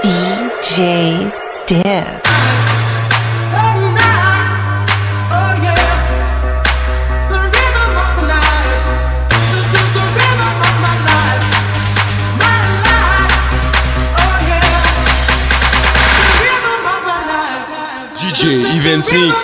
DJ Stiff. DJ Events Mix.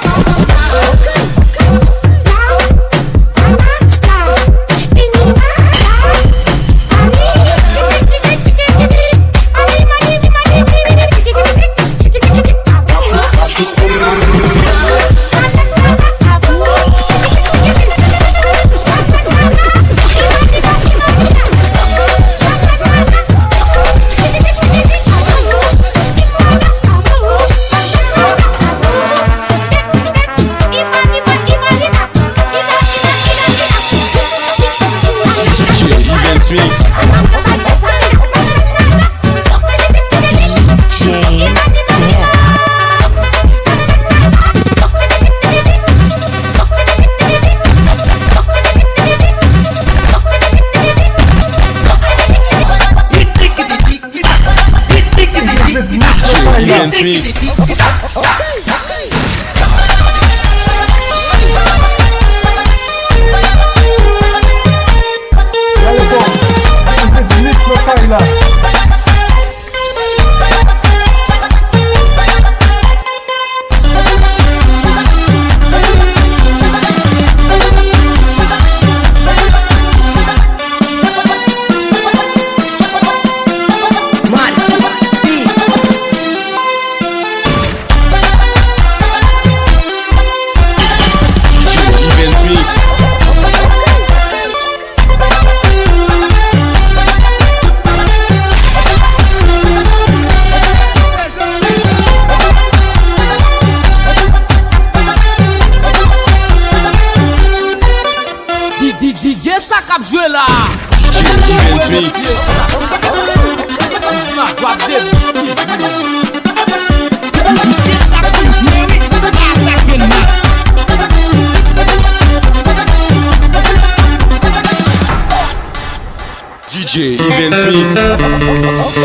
DJ Events Mix.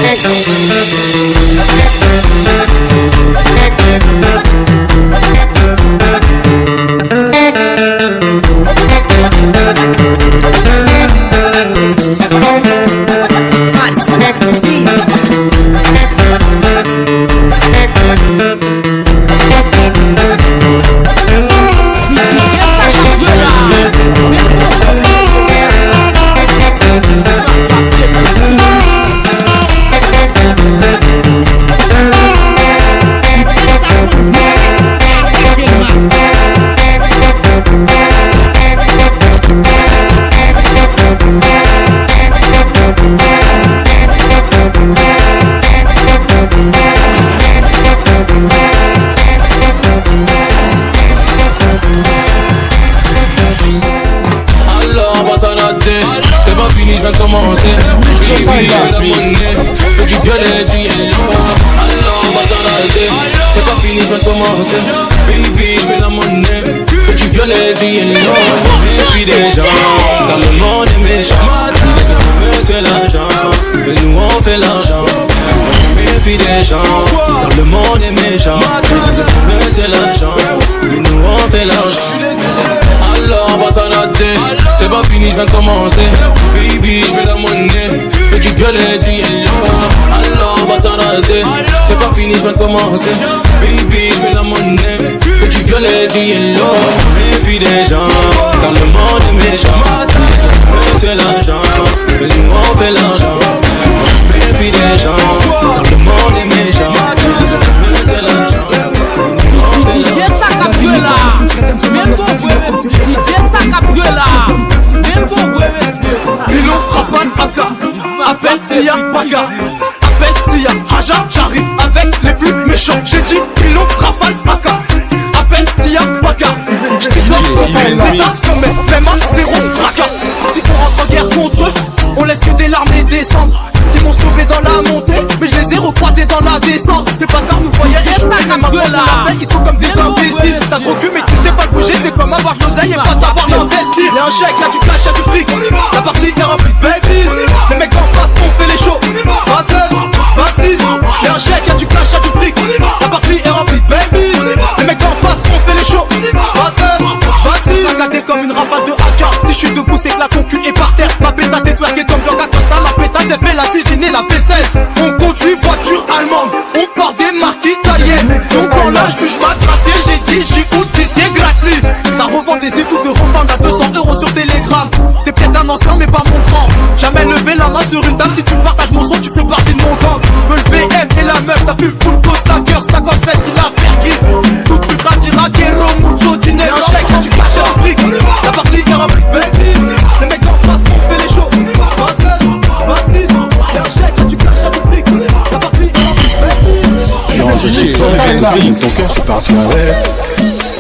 C'est pas fini, je viens de commencer. J'ai vu la monnaie, fais du violet, du yellow. Alors, on va t'en arrêter. C'est pas fini, je viens de commencer. Baby, je fais la monnaie, fais du violet, du yellow. Et puis des gens, dans le monde est méchant. Monsieur l'argent, et nous on fait l'argent. Et puis des gens, dans le monde est méchant. Monsieur l'argent, et nous on fait l'argent. Alors, on va t'en arrêter. C'est pas fini, je viens de commencer. Baby, je fais la monnaie, fais du violet, du yellow. Alors, on va t'en arrêter. C'est pas fini, je viens de commencer. Baby, je fais la monnaie, fais du violet, du yellow. Et puis des gens, dans le monde est méchant. C'est l'argent, et nous on fait l'argent. Et puis des gens, dans le monde est méchant. C'est l'argent. DJ Sakapiola, même bon vrai monsieur. DJ Sakapiola, même bon vrai monsieur. Pilon, Rafale, Aka, appelle Sia, Baga. Appelle Sia, Haja, j'arrive avec les plus méchants. J'ai dit Pilon, Rafale, Aka. Appelle Sia, Baga. J't'y sors mon pétard comme même à zéro tracas. Si on rentre en guerre contre eux, on laisse que des larmes et des cendres. Ils m'ont stoppé dans la montée, mais je les ai recroisés dans la descente. C'est pas tard, nous voyaient échouer, mais maintenant on l'appelle, ils sont comme des imbéciles. T'as trop cul mais tu sais pas le bouger, c'est comme avoir de l'oseille et pas savoir l'investir. Y'a un chèque, y'a du cash, y'a du fric, la partie est remplie de babies. Les mecs en face ont fait les shows, s'est fait la cuisine et la vaisselle. On conduit voiture allemande, on part des marques italiennes. Donc quand la juge m'a tracé, j'ai dit j'écoute si c'est gratuit. Ça revend des écoutes de revente à 200 € sur Telegram. T'es peut-être un ancien mais pas mon cran. Jamais levé la main sur une dame, si tu partages mon son tu fais partie de mon gang. Je veux le VM et la meuf, t'as pu pour le costa cœur, 50 fesses qui l'a perquis. Tout plus gratira, guerro, mucho dinero. Chèque, tu caches le fric. La partie est remplie, baby. Les mecs en face ont fait les shows. 26 ans, y'a un chèque, tu caches le fric. La partie est remplie, baby. Je suis rentré chez toi, avec ton cœur, je suis parti avec.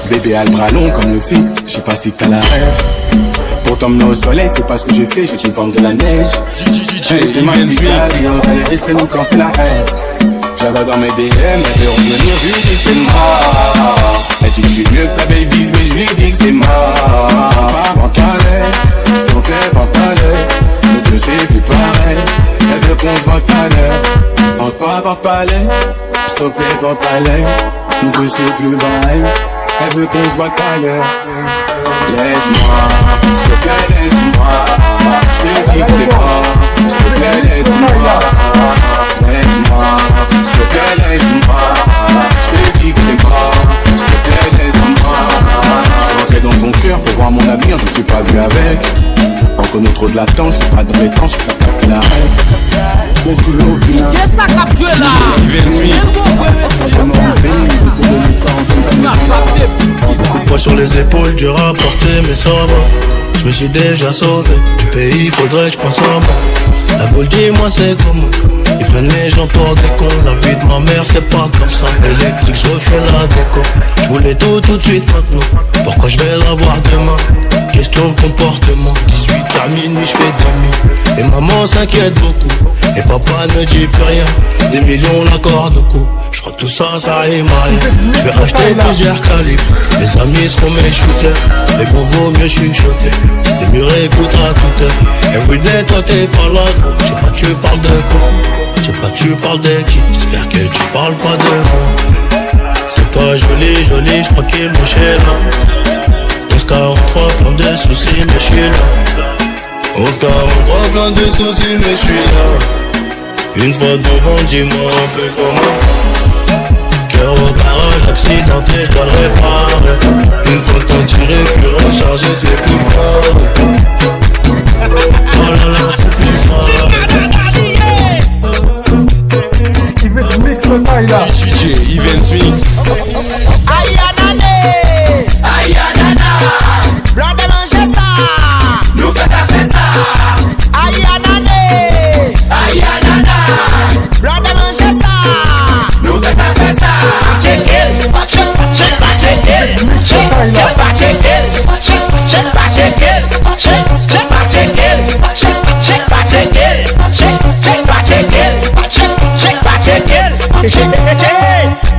Bébé a le bras long comme le fil, je sais pas si t'as la rêve. Pour t'emmener au soleil, c'est pas ce que j'ai fait, j'ai qu'une forme de la neige. C'est ma cigale, elle est restée nous quand c'est la haine. J'avais dans mes DM, elle veut revenir, je lui dis c'est mort. Elle dit que je suis mieux que ta baby's, mais je lui dis que c'est mort. Pantalais, s'il te plaît, pantalais, mais que c'est plus pareil. Elle veut qu'on se voit tout à l'heure, pense pas par palais. S'il te plaît, pantalais, mais que c'est plus pareil. Elle veut qu'on se voit tout à l'heure. Laisse-moi, s'il te plaît, laisse-moi. Je te dis que c'est mort, s'il te plaît, laisse-moi. Laisse-moi, s'il te plaît, laisse-moi. Je te dis que c'est mort, s'il te plaît, laisse-moi. Je rentrais dans ton cœur pour voir mon avenir, je suis pas vu avec. On connaît trop de latence, je suis pas dans les temps, je suis pas de la rêve. DJ Saka Dieu là. Beaucoup de poids sur les épaules, dur à porter, mais ça va. Je me suis déjà sauvé du pays, faudrait que je pense à moi. La boule, dis-moi c'est comment. Ils prennent les gens pour des cons. La vie de ma mère c'est pas comme ça. Électrique, je refais la déco. Je voulais tout de suite maintenant. Pourquoi je vais l'avoir demain? Question de comportement. 18 à minuit, je fais demi. Et maman s'inquiète beaucoup. Et papa ne dit plus rien. Des millions l'accord de coup. Je crois que tout ça, ça rime à rien. Je vais acheter plusieurs calibres. Mes amis seront mes shooters. Mais bon, vaut mieux chuchoter. Les murs écoutent à toute heure. Everyday, toi t'es pas là. Je sais pas, tu parles de quoi. Je sais pas, tu parles de qui. J'espère que tu parles pas de moi. C'est pas joli, joli, je crois qu'il me chez là. 1143, plein de soucis, mais je suis là. 1143, plein de soucis, mais je suis là. Une fois devant, dis-moi, on fait comment? Cœur au garage, accidenté, je dois le réparer. Une fois que t'as tiré, puis rechargé, c'est plus pareil. Oh là là, c'est plus pareil. DJ Even Smith. Ayanane, Ayanana, Brother manger ça, nous fait ça. Ayanane, Ayanana, Brother manger ça, nous fait ça. Check it, check it, check it, check it, check it, check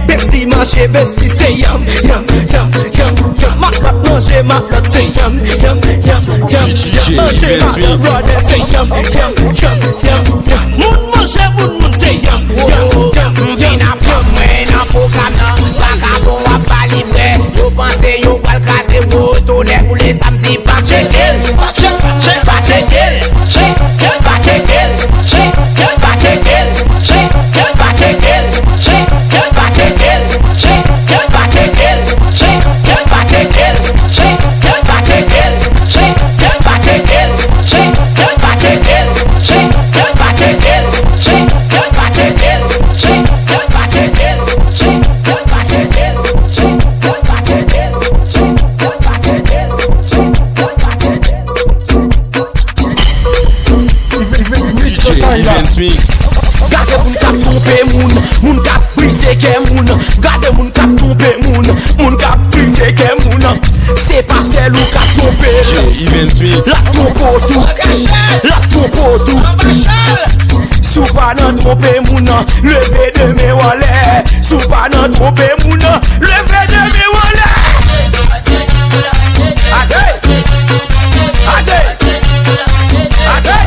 Besti manger, besti c'est yam, yam, yam, yam, yam. Matlot manger, matlot c'est yam, yam, yam, yam, yam. Manger, matlot brother c'est yam, yam, yam, yam, yam. Moun manger, moun c'est yam, yam, yam, yam. Vina pop mwen nan program nan, vagabond a pas livré. Yo pense yo pal kase wo tourner pour les samedi pas check it, check it, check it, check it, check it, check it, check it, check it. Even Smith. Gade moun kap trompe moun kap brise ke moun. Gade moun kap trompe moun kap brise ke moun. C'est pas celle ou kap trompe. Even Smith. La trompe tout, la trompe tout. Sou pa nan trompe moun, leve de me wale. Sou pa nan trompe moun, leve de me wale. Ade, ade, ade, ade.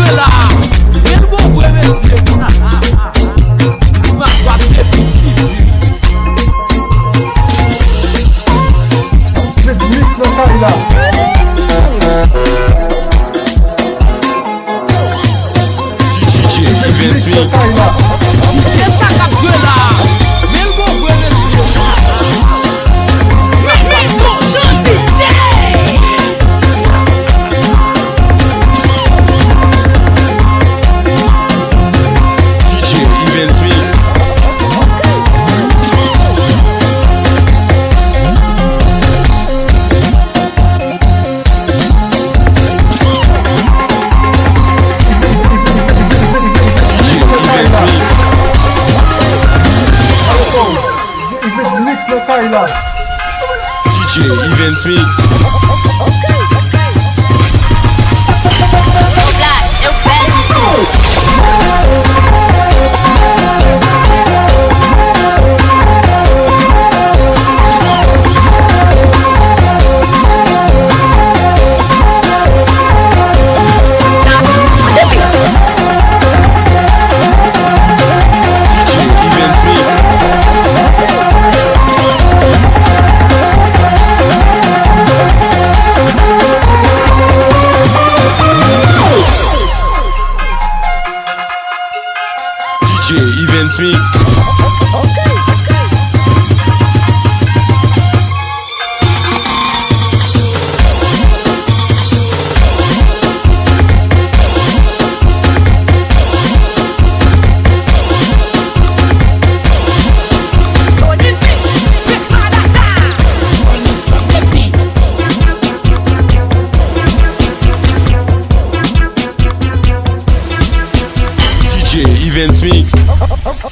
Dieu là. Bien bon vrai monsieur. Ma voix très C'est du mix local là. DJ Even Swing. DJ Saka Dieu là. Bien bon vrai monsieur. DJ Even Swing. DJ Even Swing. DJ Even Swing. DJ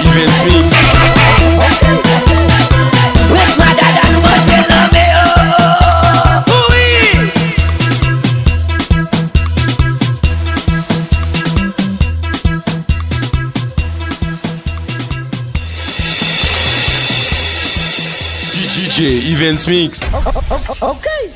Even Swing. DJ Even Mix. Okay.